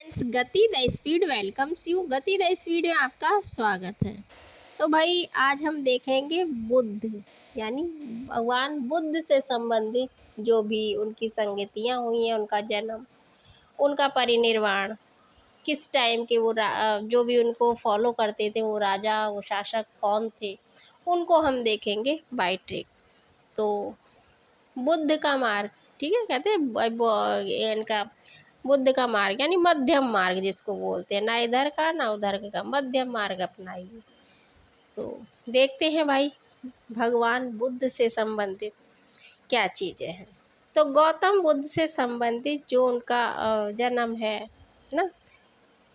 Friends, गति the speed welcomes you. गति the speed में आपका स्वागत है। तो भाई आज हम देखेंगे बुद्ध यानी भगवान बुद्ध से संबंधित जो भी उनकी संगतियाँ हुई हैं, उनका जन्म, उनका परिनिर्वाण, किस टाइम के वो जो भी उनको फॉलो करते थे वो राजा वो शासक कौन थे, उनको हम देखेंगे बाय ट्रिक। तो बुद्ध का मार्ग, ठीक है, कहते हैं इनका बुद्ध का मार्ग यानी मध्यम मार्ग जिसको बोलते हैं, ना इधर का ना उधर का, मध्यम मार्ग अपनाइए। तो देखते हैं भाई भगवान बुद्ध से संबंधित क्या चीज़ें हैं। तो गौतम बुद्ध से संबंधित जो उनका जन्म है ना,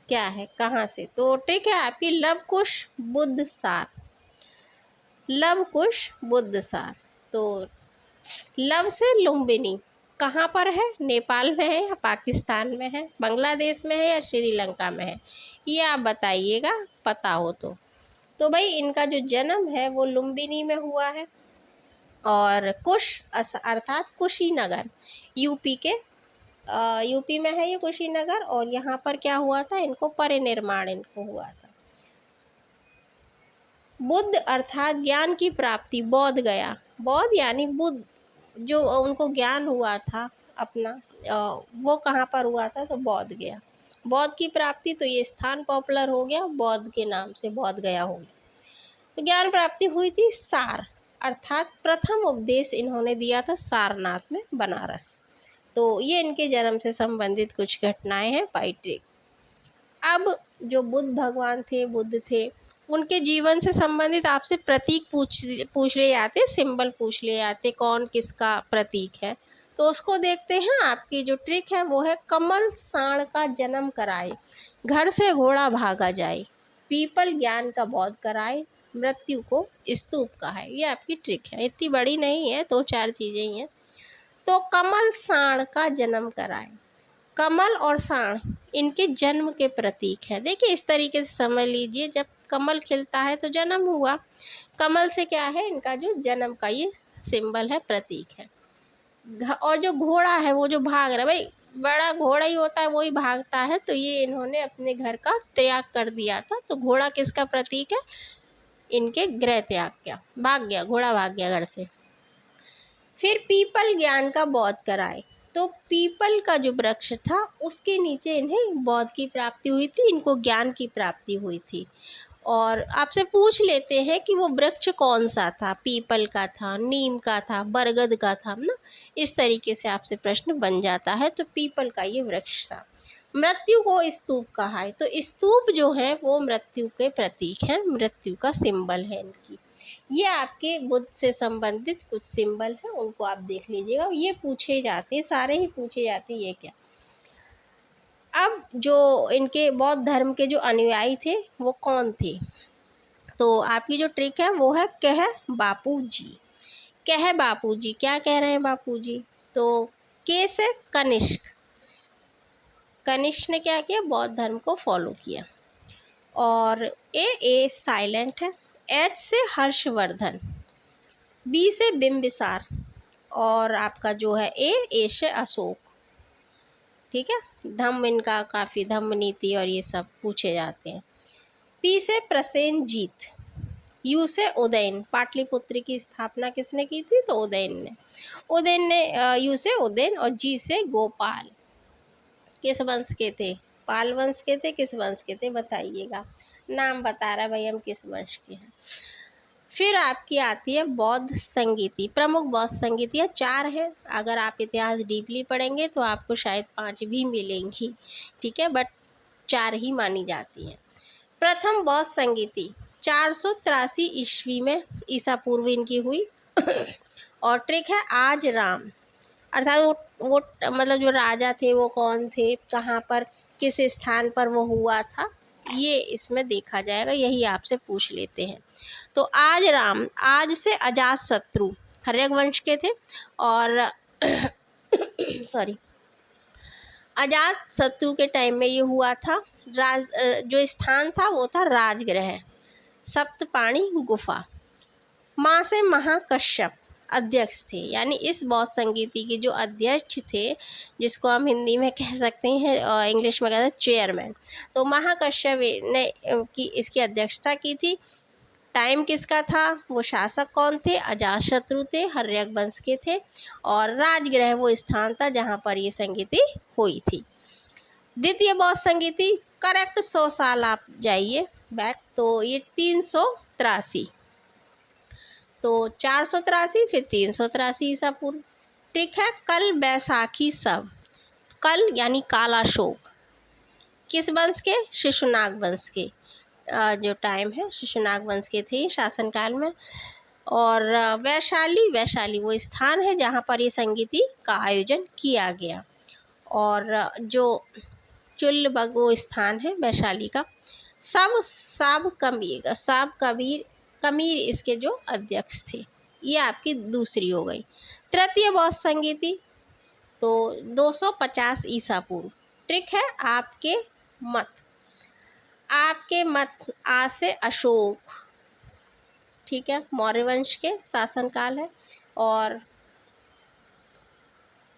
क्या है, कहाँ से, तो ट्रिक है आपकी लव कुश बुद्ध सार। लव कुश बुद्ध सार। तो लव से लुम्बिनी कहाँ पर है, नेपाल में है या पाकिस्तान में है, बांग्लादेश में है या श्रीलंका में है, ये आप बताइएगा पता हो तो भाई इनका जो जन्म है वो लुम्बिनी में हुआ है और कुश अर्थात कुशीनगर यूपी के यूपी में है ये कुशीनगर। और यहाँ पर क्या हुआ था, इनको परिनिर्वाण इनको हुआ था। बुद्ध अर्थात ज्ञान की प्राप्ति बोध गया, बोध यानी बुद्ध, जो उनको ज्ञान हुआ था अपना वो कहाँ पर हुआ था, तो बोध गया। बौद्ध की प्राप्ति, तो ये स्थान पॉपुलर हो गया, बौद्ध के नाम से बोध गया हो गया। तो ज्ञान प्राप्ति हुई थी सार अर्थात प्रथम उपदेश इन्होंने दिया था सारनाथ में, बनारस। तो ये इनके जन्म से संबंधित कुछ घटनाएं हैं पाइट्रिक। अब जो बुद्ध भगवान थे, बुद्ध थे, उनके जीवन से संबंधित आपसे प्रतीक पूछ ले जाते, सिंबल पूछ ले जाते, कौन किसका प्रतीक है। तो उसको देखते हैं। आपकी जो ट्रिक है वो है कमल साण का जन्म कराए, घर से घोड़ा भागा जाए, पीपल ज्ञान का बोध कराए, मृत्यु को स्तूप कहाए। ये आपकी ट्रिक है, इतनी बड़ी नहीं है, 2-4 चीज़ें ही हैं। तो कमल साण का जन्म कराए, कमल और साण इनके जन्म के प्रतीक हैं। देखिए इस तरीके से समझ लीजिए, जब कमल खिलता है तो जन्म हुआ, कमल से क्या है, इनका जो जन्म का ये सिंबल है, प्रतीक है। और जो घोड़ा है वो जो भाग रहा है, भाई बड़ा घोड़ा ही होता है, वही भागता है। तो ये इन्होंने अपने घर का त्याग कर दिया था। तो घोड़ा किसका प्रतीक है, इनके गृह त्याग, क्या भाग गया, घोड़ा भाग गया घर से। फिर पीपल ज्ञान का बोध कराए, तो पीपल का जो वृक्ष था उसके नीचे इन्हें बोध की प्राप्ति हुई थी, इनको ज्ञान की प्राप्ति हुई थी। और आपसे पूछ लेते हैं कि वो वृक्ष कौन सा था, पीपल का था, नीम का था, बरगद का था ना, इस तरीके से आपसे प्रश्न बन जाता है। तो पीपल का ये वृक्ष था। मृत्यु को स्तूप कहा है, तो स्तूप जो है वो मृत्यु के प्रतीक हैं, मृत्यु का सिंबल है इनकी। ये आपके बुद्ध से संबंधित कुछ सिंबल हैं, उनको आप देख लीजिएगा। ये पूछे जाते हैं, सारे ही पूछे जाते हैं, ये क्या। अब जो इनके बौद्ध धर्म के जो अनुयायी थे वो कौन थे, तो आपकी जो ट्रिक है वो है कह बापू जी। कह बापू जी, क्या कह रहे हैं बापू जी, तो के से कनिष्क, कनिष्क ने क्या किया, बौद्ध धर्म को फॉलो किया। और ए साइलेंट है, एच से हर्षवर्धन, बी से बिंबिसार, और आपका जो है ए से अशोक। ठीक है, धम्म इनका काफ़ी धम्म नीति और ये सब पूछे जाते हैं। पी से प्रसेनजीत, यू से उदयन, पाटलिपुत्र की स्थापना किसने की थी, तो उदयन ने यू से उदयन, और जी से गोपाल। किस वंश के थे, पाल वंश के थे, किस वंश के थे बताइएगा, नाम बता रहा है भाई हम किस वंश के हैं। फिर आपकी आती है बौद्ध संगीति। प्रमुख बौद्ध संगीतियाँ 4 हैं, अगर आप इतिहास डीपली पढ़ेंगे तो आपको शायद 5 भी मिलेंगी, ठीक है, बट 4 ही मानी जाती हैं। प्रथम बौद्ध संगीति 483 ईस्वी में ईसा पूर्व इनकी हुई। और ट्रिक है आज राम, अर्थात वो मतलब जो राजा थे वो कौन थे, कहाँ पर किस स्थान पर वो हुआ था, ये इसमें देखा जाएगा, यही आपसे पूछ लेते हैं। तो आज राम, आज से अजात शत्रु हर्यक वंश के थे, और सॉरी अजात शत्रु के टाइम में ये हुआ था। जो स्थान था वो था राजगृह, सप्तपाणी गुफा। माँ से महाकश्यप, अध्यक्ष थे, यानी इस बौद्ध संगीति के जो अध्यक्ष थे, जिसको हम हिंदी में कह सकते हैं इंग्लिश में कहते हैं चेयरमैन, तो महाकश्यप ने की इसकी अध्यक्षता की थी। टाइम किसका था, वो शासक कौन थे, अजातशत्रु थे, हर्यक वंश के थे, और राजगृह वो स्थान था जहाँ पर ये संगीति हुई थी। द्वितीय बौद्ध संगीति, करेक्ट 100 साल आप जाइए बैक, तो ये 383, तो 483 फिर 383 ईसा पूर्व। ठीक है। कल बैसाखी सब, कल यानी कालाशोक किस वंश के, शिशुनाग वंश के, जो टाइम है शिशुनाग वंश के थे शासनकाल में। और वैशाली, वैशाली वो स्थान है जहाँ पर ये संगीति का आयोजन किया गया। और जो चुल्लबग वो स्थान है वैशाली का। साब कबीर, साब कबीर कमीर इसके जो अध्यक्ष थे। ये आपकी दूसरी हो गई। तृतीय बौद्ध संगीति, तो 250 ईसा पूर्व। ट्रिक है आपके मत, आपके मत आ से अशोक, ठीक है, मौर्य वंश के शासनकाल है। और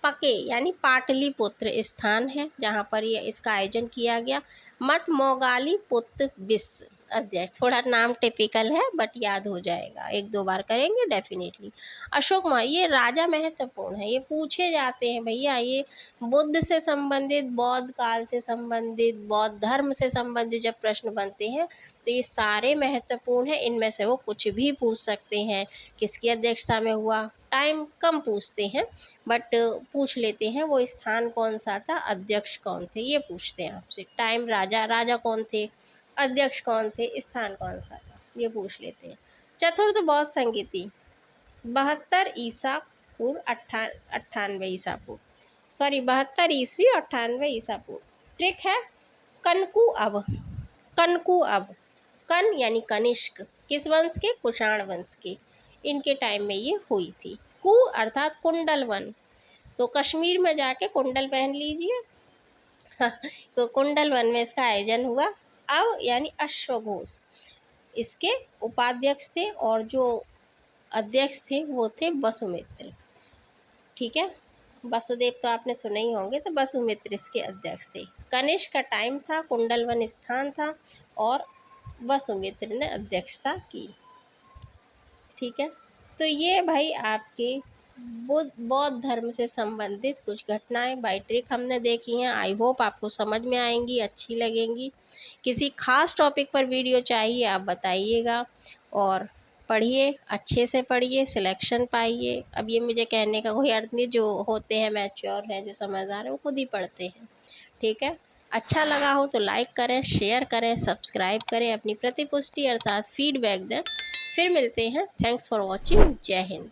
पके यानी पाटलिपुत्र स्थान है जहाँ पर ये इसका आयोजन किया गया। मत मोगाली पुत्र विश्व अध्यक्ष, थोड़ा नाम टिपिकल है बट याद हो जाएगा, 1-2 बार करेंगे डेफिनेटली। अशोक ये राजा महत्वपूर्ण है, ये पूछे जाते हैं भैया, ये बुद्ध से संबंधित, बौद्ध काल से संबंधित, बौद्ध धर्म से संबंधित जब प्रश्न बनते हैं तो ये सारे महत्वपूर्ण हैं। इनमें से वो कुछ भी पूछ सकते हैं। किसकी अध्यक्षता में हुआ, टाइम कम पूछते हैं बट पूछ लेते हैं वो स्थान कौन सा था, अध्यक्ष कौन थे, ये पूछते हैं आपसे। टाइम, राजा कौन थे, अध्यक्ष कौन थे, स्थान कौन सा था, ये पूछ लेते हैं। चतुर्थ बौद्ध संगीति, 72 ईसा पूर्व 98 ईसा पूर्व, सॉरी 72 ईस्वी 98 ईसा पूर्व। ट्रिक है कनकु अब, कनकु अब, कन यानी कनिष्क, किस वंश के, कुषाण वंश के, इनके टाइम में ये हुई थी। कु अर्थात कुंडल वन, तो कश्मीर में जाके कुंडल पहन लीजिए। तो कुंडल वन में इसका आयोजन हुआ। अब यानी अश्वघोष इसके उपाध्यक्ष थे और जो अध्यक्ष थे वो थे वसुमित्र। ठीक है, वसुदेव तो आपने सुने ही होंगे, तो वसुमित्र इसके अध्यक्ष थे। कनिष्क का टाइम था, कुंडल वन स्थान था और वसुमित्र ने अध्यक्षता की। ठीक है, तो ये भाई आपके बौद्ध धर्म से संबंधित कुछ घटनाएं बाई ट्रिक हमने देखी हैं। आई होप आपको समझ में आएंगी, अच्छी लगेंगी। किसी खास टॉपिक पर वीडियो चाहिए आप बताइएगा, और पढ़िए, अच्छे से पढ़िए, सिलेक्शन पाइए। अब ये मुझे कहने का कोई अर्थ नहीं, जो होते हैं मैच्योर हैं, जो समझदार हैं, वो खुद ही पढ़ते हैं। ठीक है, अच्छा लगा हो तो लाइक करें, शेयर करें, सब्सक्राइब करें, अपनी प्रतिपुष्टि अर्थात फीडबैक दें। फिर मिलते हैं। Thanks for watching. जय हिंद।